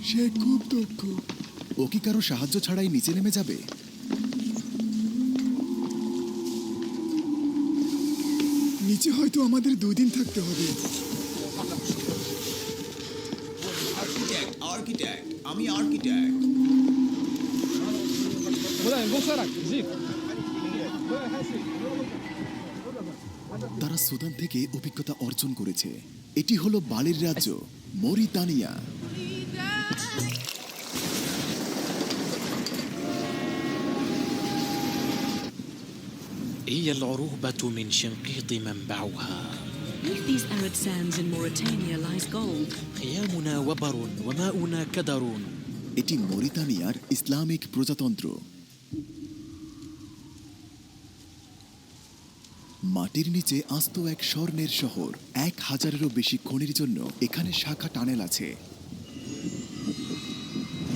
সে খুব দক্ষ। ও কি কারো সাহায্য ছাড়াই নিচে নেমে যাবে? নিচে হয়তো আমাদের 2 দিন থাকতে হবে। আর্কিটেক্ট, আমি আর্কিটেক্ট। তারা সুদান থেকে অভিজ্ঞতা অর্জন করেছে। এটি হলো বালির রাজ্য Mauritania. هي العروبة من شنقيط منبعها. Beneath these arid sands in Mauritania lies gold. خيامنا وبر وماؤنا كدر. এটি মরিতানিয়ার ইসলামিক প্রজাতন্ত্র। মাটির নিচে আস্ত এক স্বর্ণের শহর। 1000-এরও বেশি খনির জন্য এখানে শাখা টানেল আছে।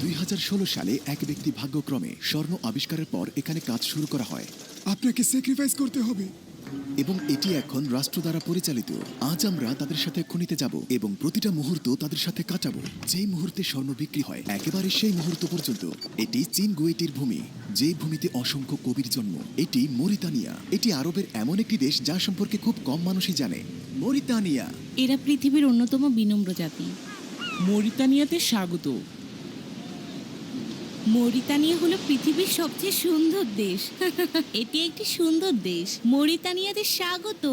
2016 সালে এক ব্যক্তি ভাগ্যক্রমে স্বর্ণ আবিষ্কারের পর এখানে কাজ শুরু করা হয় আপনাকে স্যাক্রিফাইস করতে হবে। এবং এটি এখন রাষ্ট্র দ্বারা পরিচালিত। আজ আমরা তাদের সাথে খনিতে যাব এবং প্রতিটা মুহূর্ত তাদের সাথে কাটাবো। যেই মুহূর্তে স্বর্ণ বিক্রি হয় একেবারে সেই মুহূর্ত পর্যন্ত। এটি চীন গুয়েটির ভূমি, যেই ভূমিতে অসংখ্য কবির জন্ম। এটি মরিতানিয়া। এটি আরবের এমন একটি দেশ যা সম্পর্কে খুব কম মানুষই জানে। মরিতানিয়া। এরা পৃথিবীর অন্যতম বিনম্র জাতি। মরিতানিয়াতে স্বাগত। মরিতানিয়া হলো পৃথিবীর সবচেয়ে সুন্দর দেশ। এটি একটি সুন্দর দেশ। মরিতানিয়াতে স্বাগত।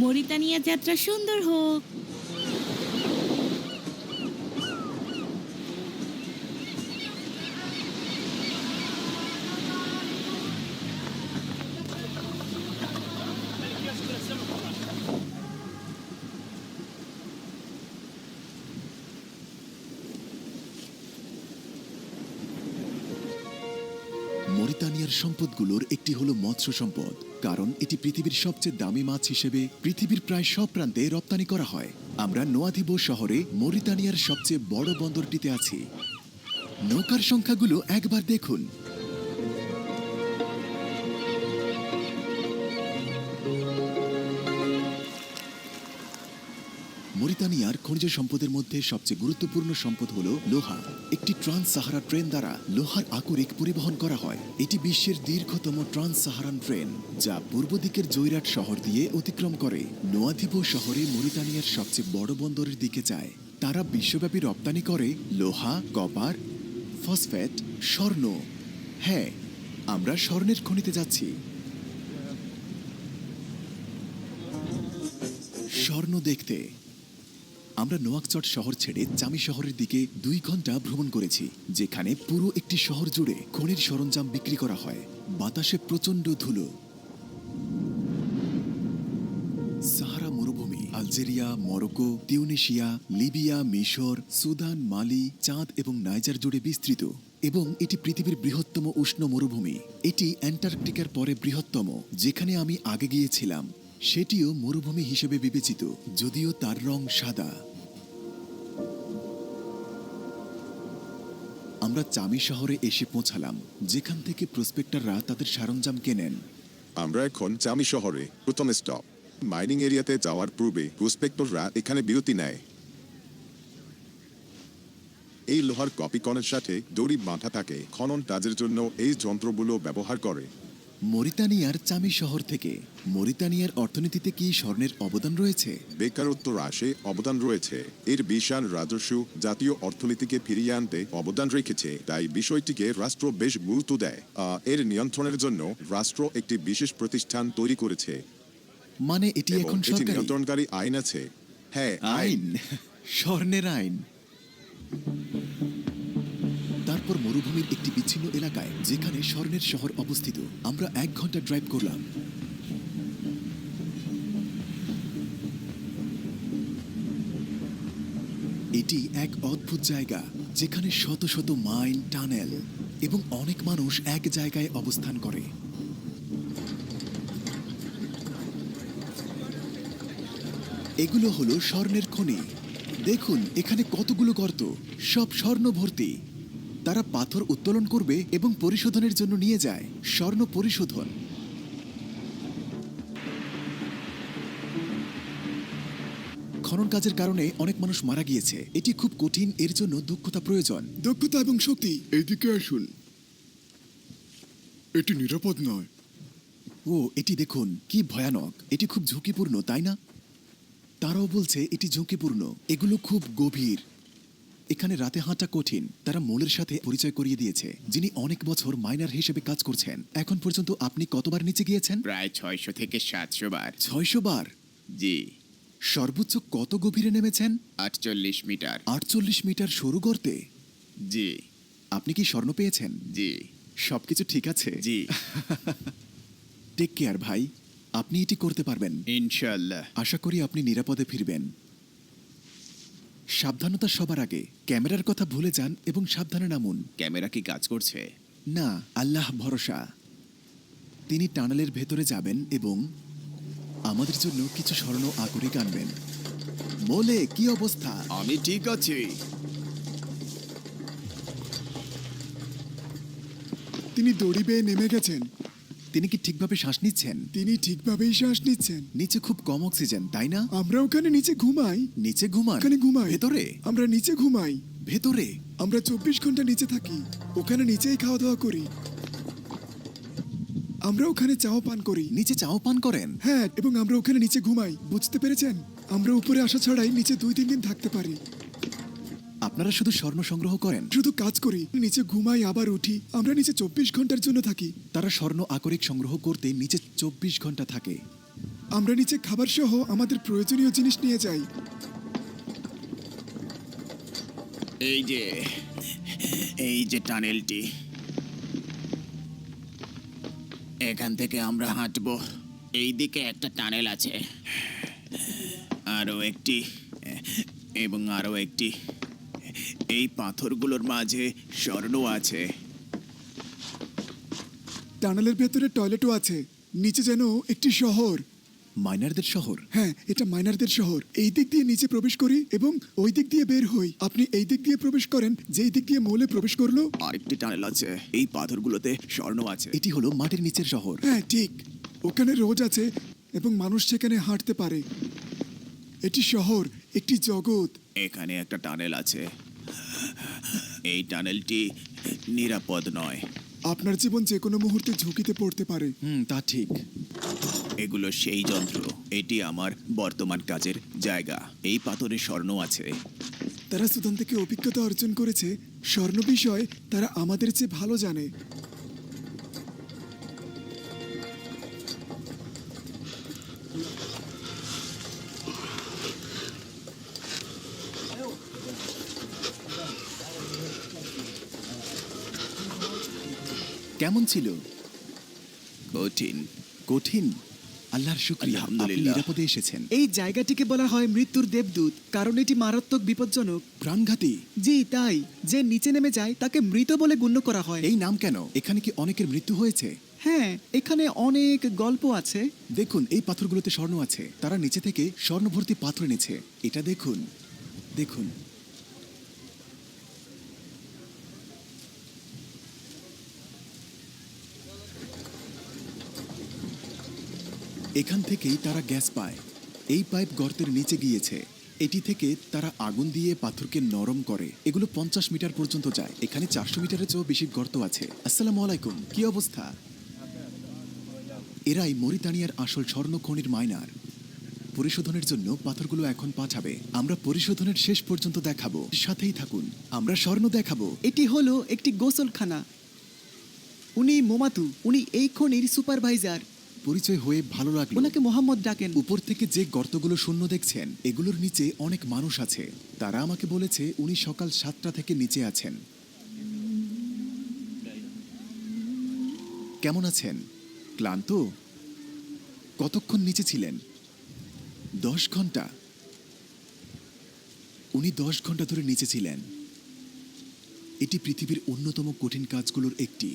মরিতানিয়া যাত্রা সুন্দর হোক। মরিতানিয়ার সম্পদগুলোর একটি হলো মৎস্য সম্পদ, কারণ এটি পৃথিবীর সবচেয়ে দামি মাছ হিসেবে পৃথিবীর প্রায় সব প্রান্তে রপ্তানি করা হয়। আমরা নোয়াদিবো শহরে মরিতানিয়ার সবচেয়ে বড় বন্দরটিতে আছি। নৌকার সংখ্যাগুলো একবার দেখুন। মরিতানিয়ার খনিজ সম্পদের মধ্যে সবচেয়ে গুরুত্বপূর্ণ সম্পদ হলো লোহা। একটি ট্রান্স সাহারা ট্রেন দ্বারা লোহার আকরিক পরিবহন করা হয়। এটি বিশ্বের দীর্ঘতম ট্রান্স সাহারান ট্রেন, যা পূর্ব দিকের জৈরাট শহর দিয়ে অতিক্রম করে নোয়াদিবো শহরে মরিতানিয়ার সবচেয়ে বড় বন্দরের দিকে যায়। তারা বিশ্বব্যাপী রপ্তানি করে লোহা, কপার, ফসফেট, স্বর্ণ। হ্যাঁ, আমরা স্বর্ণের খনিতে যাচ্ছি। স্বর্ণ দেখতে আমরা নোয়াকচট শহর ছেড়ে চামি শহরের দিকে 2 ঘন্টা ভ্রমণ করেছি, যেখানে পুরো একটি শহর জুড়ে খনির সরঞ্জাম বিক্রি করা হয়। বাতাসে প্রচণ্ড ধুলো। সাহারা মরুভূমি, আলজেরিয়া, মরক্কো, তিউনিশিয়া, লিবিয়া, মিশর, সুদান, মালি, চাঁদ এবং নাইজার জুড়ে বিস্তৃত এবং এটি পৃথিবীর বৃহত্তম উষ্ণ মরুভূমি। এটি অ্যান্টার্কটিকার পরে বৃহত্তম। যেখানে আমি আগে গিয়েছিলাম সেটিও মরুভূমি হিসেবে বিবেচিত, যদিও তার রং সাদা। আমরা চামি শহরে এসে পৌঁছালাম, যেখান থেকে প্রসপেক্টররা তাদের সরঞ্জাম কেনেন। আমরা এখন চামি শহরে প্রথম স্টপ। মাইনিং এরিয়াতে যাওয়ার পূর্বে প্রসপেক্টররা এখানে বিরতি নেয়। এই লোহার কপিকনের সাথে দড়ি বাঁধা থাকে। খনন কাজের জন্য এই যন্ত্রগুলো ব্যবহার করে। মরিতানিয়ার চামি শহর থেকে। মরিতানিয়ার অর্থনীতিতে কি স্বর্ণের অবদান রয়েছে? বেকারত্ব হ্রাসে অবদান রয়েছে। এর বিশাল রাজস্ব জাতীয় অর্থনীতিকে ফিরিয়ে আনতে অবদান রেখেছে, তাই বিষয়টিকে রাষ্ট্র বেশ গুরুত্ব দেয়। এর নিয়ন্ত্রণের জন্য রাষ্ট্র একটি বিশেষ প্রতিষ্ঠান তৈরি করেছে। মানে এটি এবং এখন এটি সরকারি নিয়ন্ত্রণকারী আইন আছে। হ্যাঁ, আইন, স্বর্ণের আইন। তারপর মরুভূমির একটি বিচ্ছিন্ন এলাকায়, যেখানে স্বর্ণের শহর অবস্থিত, আমরা 1 ঘন্টা ড্রাইভ করলাম। এটি এক অদ্ভুত জায়গা, যেখানে শত শত মাইন, টানেল এবং অনেক মানুষ এক জায়গায় অবস্থান করে। এগুলো হলো স্বর্ণের খনি। দেখুন এখানে কতগুলো গর্ত, সব স্বর্ণ ভর্তি। তারা পাথর উত্তোলন করবে এবং পরিশোধনের জন্য নিয়ে যায়। স্বর্ণ পরিশোধন। খনন কাজের কারণে অনেক মানুষ মারা গিয়েছে। এটি খুব কঠিন, এর জন্য দক্ষতা প্রয়োজন। দক্ষতা এবং শক্তি। এইদিকে আসুন। এটি নিরাপদ নয়। ও এটি দেখুন, কি ভয়ানক। এটি খুব ঝুঁকিপূর্ণ, তাই না? তারাও বলছে এটি ঝুঁকিপূর্ণ। এগুলো খুব গভীর। এখানে রাতে হাঁটা কঠিন। তারা মোলের সাথে পরিচয় করিয়ে দিয়েছে, যিনি অনেক বছর মাইনার হিসেবে কাজ করছেন। এখন পর্যন্ত আপনি কতবার নিচে গিয়েছেন? প্রায় 600 থেকে 700 বার। 600 বার। জি। সর্বোচ্চ কত গভীরে নেমেছেন? 48 মিটার। 48 মিটার সরু গর্তে। জি। আপনি কি স্বর্ণ পেয়েছেন? জি। সবকিছু ঠিক আছে? জি। টেক কেয়ার ভাই, আপনি এটি করতে পারবেন। ইনশাআল্লাহ। আশা করি আপনি নিরাপদে ফিরবেন। সাবধানতা সবার আগে। ক্যামেরার কথা ভুলে যান এবং সাবধানে নামুন। ক্যামেরা কি কাজ করছে? না, আল্লাহ ভরসা। তিনি টানেলের ভেতরে যাবেন এবং আমাদের জন্য কিছু স্বর্ণ আকরিক আনবেন। মোলে, কি অবস্থা? আমি ঠিক আছি। তিনি দড়ি বেয়ে নেমে গেছেন। তিনি কি ঠিকভাবে শ্বাস নিচ্ছেন? তিনি ঠিকভাবেই শ্বাস নিচ্ছেন। নিচে খুব কম অক্সিজেন, তাই না? আমরা ওখানে নিচে ঘুমাই। নিচে ঘুমান? ওখানে ঘুমাই। ভেতরে? আমরা নিচে ঘুমাই। ভেতরে? আমরা 24 ঘন্টা নিচে থাকি। ওখানে নিচেই খাওয়া দাওয়া করি। আমরা ওখানে চাও পান করি। নিচে চাও পান করেন? হ্যাঁ, এবং আমরা ওখানে নিচে ঘুমাই। বুঝতে পেরেছেন? আমরা উপরে আসা ছাড়াই নিচে 2-3 দিন থাকতে পারি। আপনারা শুধু স্বর্ণ সংগ্রহ করেন? শুধু কাজ করি, নিচে ঘুমাই, আবার উঠি। আমরা নিচে 24 ঘন্টার জন্য থাকি। তারা স্বর্ণ আকরিক সংগ্রহ করতে নিচে 24 ঘন্টা থাকে। আমরা নিচে খাবার সহ আমাদের প্রয়োজনীয় জিনিস নিয়ে যাই। এই যে টানেলটি, এখান থেকে আমরা হাঁটবো। এই দিকে একটা টানেল আছে, আরো একটি এবং আরো একটি। এই পাথরগুলোর মাঝে স্বর্ণ আছে। টানেলের ভেতরে টয়লেটও আছে। নিচে যেন একটি শহর। মাইনারদের শহর? হ্যাঁ, এটা মাইনারদের শহর। এই দিক দিয়ে নিচে প্রবেশ করি এবং ওই দিক দিয়ে বের হই। আপনি এই দিক দিয়ে প্রবেশ করেন, যেই দিক দিয়ে মৌলে প্রবেশ করলো। আরেকটি টানেল আছে, এই পাথরগুলোতে স্বর্ণ আছে। এটি হলো মাটির নিচের শহর। হ্যাঁ ঠিক, ওখানে রোজ আছে এবং মানুষ সেখানে হাঁটতে পারে। এটি শহর, একটি জগৎ। এখানে একটা টানেল আছে। এই টানেলটি নিরাপদ নয়। আপনার জীবন যে কোনো মুহূর্তে ঝুঁকিতে পড়তে পারে। তা ঠিক। এগুলো সেই যন্ত্র। এটি আমার বর্তমান কাজের জায়গা। এই পাথরে স্বর্ণ আছে। তারা সুদান থেকে অভিজ্ঞতা অর্জন করেছে। স্বর্ণ বিষয় তারা আমাদের চেয়ে ভালো জানে। কেমন ছিল? কঠিন। কঠিন? আল্লাহর শুকরিয়া, আপনি আলহামদুলিল্লাহ। নিরাপদে এসেছেন। এই জায়গাটিকে বলা হয় মৃত্যুর দেবদূত, কারণ এটি মারাত্মক বিপজ্জনক। প্রাণঘাতী? জি তাই, যে নিচে নেমে যায় তাকে মৃত বলে গণ্য করা হয়। এই নাম কেন? এখানে কি অনেকের মৃত্যু হয়েছে? হ্যাঁ, এখানে অনেক গল্প আছে। দেখুন, এই পাথরগুলোতে স্বর্ণ আছে। তারা নিচে থেকে স্বর্ণ ভর্তি পাথর এনেছে। এটা দেখুন, দেখুন। এখান থেকেই তারা গ্যাস পায়। এই পাইপ গর্তের নিচে গিয়েছে। এটি থেকে তারা আগুন দিয়ে পাথরকে নরম করে। এগুলো 50 মিটার পর্যন্ত যায়। এখানে 400 মিটারের চেয়েও বেশি গর্ত আছে। আসসালামু আলাইকুম, কি অবস্থা? এরাই মরিতানিয়ার আসল স্বর্ণ খনির মাইনার। পরিশোধনের জন্য পাথরগুলো এখন পাঠাবে। আমরা পরিশোধনের শেষ পর্যন্ত দেখাবো। সাথেই থাকুন, আমরা স্বর্ণ দেখাবো। এটি হলো একটি গোসলখানা। উনি মোমাতু, উনি এই খনির সুপারভাইজার। পরিচয় হয়ে ভালো লাগলো। ওনাকে মোহাম্মদ ডাকেন। উপর থেকে যে গর্তগুলো শূন্য দেখছেন, এগুলোর নিচে অনেক মানুষ আছে। তারা আমাকে বলেছে উনি সকাল 7টা থেকে নিচে আছেন। কেমন আছেন? ক্লান্ত? কতক্ষণ নিচে ছিলেন? 10 ঘন্টা। উনি 10 ঘন্টা ধরে নিচে ছিলেন। এটি পৃথিবীর অন্যতম কঠিন কাজগুলোর একটি।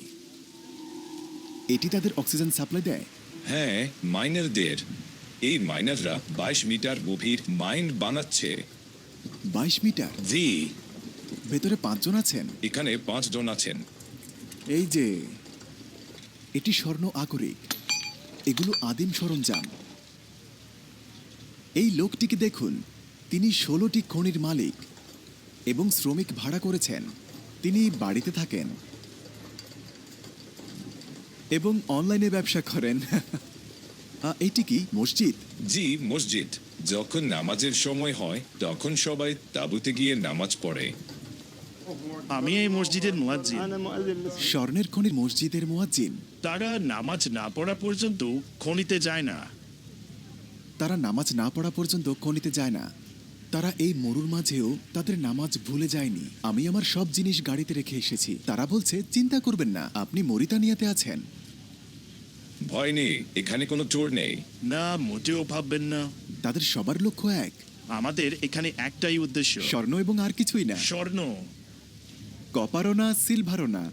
এটি তাদের অক্সিজেন সাপ্লাই দেয়। হ্যাঁ, মাইনারদের। এই মাইনাররা 22 মিটার গভীর মাইন বানাচ্ছে। 22 মিটার? জি। ভেতরে 5 জন আছেন? এখানে 5 জন আছেন। এই যে, এটি স্বর্ণ আকরিক। এগুলো আদিম সরঞ্জাম। এই লোকটিকে দেখুন, তিনি 16টি খনির মালিক এবং শ্রমিক ভাড়া করেছেন। তিনি বাড়িতে থাকেন এবং অনলাইনে ব্যবসা করেন। এটি কি মসজিদ? জি, মসজিদ। যখন নামাজের সময় হয় তখন সবাই তাঁবুতে গিয়ে নামাজ পড়ে। আমি এই মসজিদের মুয়াজ্জিন। স্বর্ণের খনির মসজিদের মুয়াজ্জিন। তারা নামাজ না পড়া পর্যন্ত খনিতে যায় না। তারা নামাজ না পড়া পর্যন্ত খনিতে যায় না। তারা এই মরুর মাঝেও তাদের নামাজ ভুলে যায়নি। আমি আমার সব জিনিস গাড়িতে রেখে এসেছি। তারা বলছে, চিন্তা করবেন না, আপনি মরিতানিয়াতে আছেন। ভয় নেই, এখানে কোনো চোর নেই। না, মোটেও ভাববেন না। তাদের সবার লক্ষ্য এক, আমাদের এখানে একটাই উদ্দেশ্য, স্বর্ণ এবং আর কিছুই না। স্বর্ণ। কপারও না, সিলভারও না।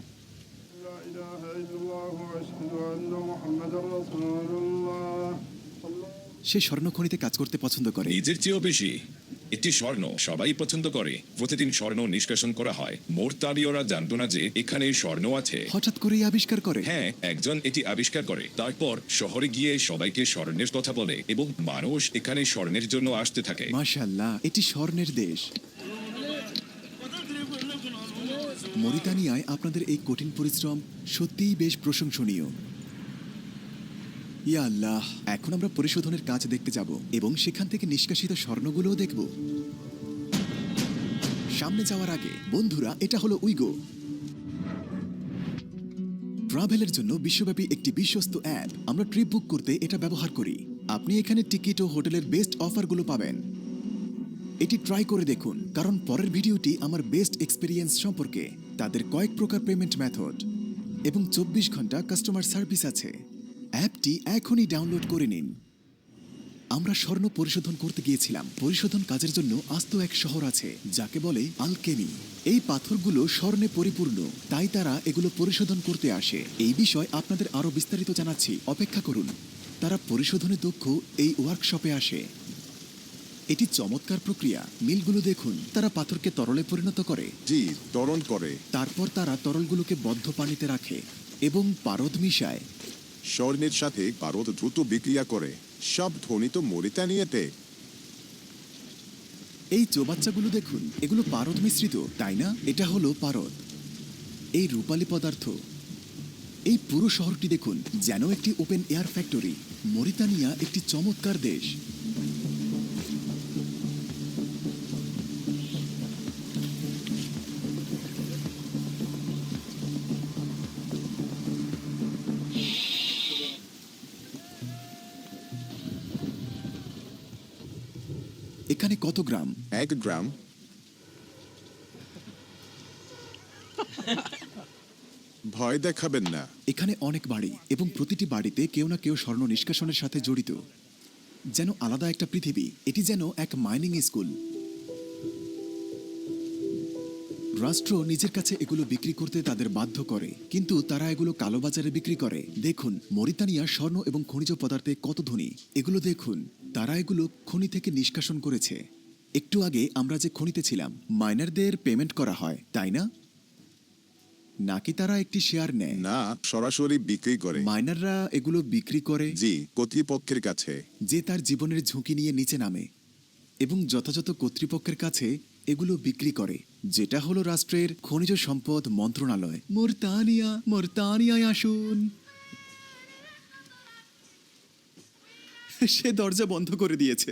সে স্বর্ণ খনিতে কাজ করতে পছন্দ করে। নিজের চেয়েও বেশি। এটি স্বর্ণ সবাই পছন্দ করে। প্রতিদিন স্বর্ণ নিষ্কাশন করা হয়। মোরতানীয়রা জানতো না যে এখানে স্বর্ণ আছে। হঠাৎ করেই আবিষ্কার করে। হ্যাঁ, একজন এটি আবিষ্কার করে। তারপর শহরে গিয়ে সবাইকে স্বর্ণের কথা বলে এবং মানুষ এখানে স্বর্ণের জন্য আসতে থাকে। মাশাআল্লাহ, এটি স্বর্ণের দেশ। মরিতানিয়ায় আপনাদের এই কঠিন পরিশ্রম সত্যিই বেশ প্রশংসনীয়। ইয়া আল্লাহ, এখন আমরা পরিশোধনের কাজ দেখতে যাব এবং সেখান থেকে নিষ্কাশিত স্বর্ণগুলোও দেখব। সামনে যাওয়ার আগে বন্ধুরা, এটা হলো উইগো। ট্রাভেলের জন্য বিশ্বব্যাপী একটি বিশ্বস্ত অ্যাপ। আমরা ট্রিপ বুক করতে এটা ব্যবহার করি। আপনি এখানে টিকিট ও হোটেলের বেস্ট অফারগুলো পাবেন। এটি ট্রাই করে দেখুন, কারণ পরের ভিডিওটি আমার বেস্ট এক্সপিরিয়েন্স সম্পর্কে। তাদের কয়েক প্রকার পেমেন্ট মেথড এবং 24 ঘন্টা কাস্টমার সার্ভিস আছে। অ্যাপটি এখনই ডাউনলোড করে নিন। আমরা স্বর্ণ পরিশোধন করতে গিয়েছিলাম। পরিশোধন কাজের জন্য আস্ত এক শহর আছে যাকে বলে আলকেমি। এই পাথরগুলো স্বর্ণে পরিপূর্ণ, তাই তারা এগুলো পরিশোধন করতে আসে। এই বিষয় আপনাদের আরো বিস্তারিত জানাচ্ছি, অপেক্ষা করুন। তারা পরিশোধনে দক্ষ এই ওয়ার্কশপে আসে। এটি চমৎকার প্রক্রিয়া। মিলগুলো দেখুন, তারা পাথরকে তরলে পরিণত করে। জি, তরল করে। তারপর তারা তরলগুলোকে বদ্ধ পানিতে রাখে এবং পারদ মিশায়। স্বর্ণের সাথে পারদ দ্রুত বিক্রিয়া করে। সব ধনী তো মরিতানিয়াতে। এই চৌবাচ্চাগুলো দেখুন, এগুলো পারদ মিশ্রিত, তাই না? এটা হলো পারদ। এই রূপালী পদার্থ। এই পুরো শহরটি দেখুন, যেন একটি ওপেন এয়ার ফ্যাক্টরি। মরিতানিয়া একটি চমৎকার দেশ। এখানে কত গ্রাম? 1 গ্রাম। ভয় দেখাবেন না। এখানে অনেক বাড়ি এবং প্রতিটি বাড়িতে কেউ না কেউ স্বর্ণ নিষ্কাশনের সাথে জড়িত। যেন আলাদা একটা পৃথিবী। এটি যেন এক মাইনিং স্কুল। রাষ্ট্র নিজের কাছে এগুলো বিক্রি করতে তাদের বাধ্য করে, কিন্তু তারা এগুলো কালোবাজারে বিক্রি করে। দেখুন মরিতানিয়া স্বর্ণ এবং খনিজ পদার্থে কত ধনী। এগুলো দেখুন, তারা এগুলো খনি থেকে নিষ্কাশন করেছে। একটু আগে আমরা যে খনিতে ছিলাম, মাইনারদের পেমেন্ট করা হয়, তাই না? নাকি তারা একটি শেয়ার নেয়? না, সরাসরি বিক্রি করে। মাইনাররা এগুলো বিক্রি করে জি, কর্তৃপক্ষের কাছে। যে তার জীবনের ঝুঁকি নিয়ে নিচে নামে এবং যথাযথ কর্তৃপক্ষের কাছে এগুলো বিক্রি করে, যেটা হলো রাষ্ট্রের খনিজ সম্পদ মন্ত্রণালয়। মরিতানিয়ায় আসুন। সে দরজা বন্ধ করে দিয়েছে।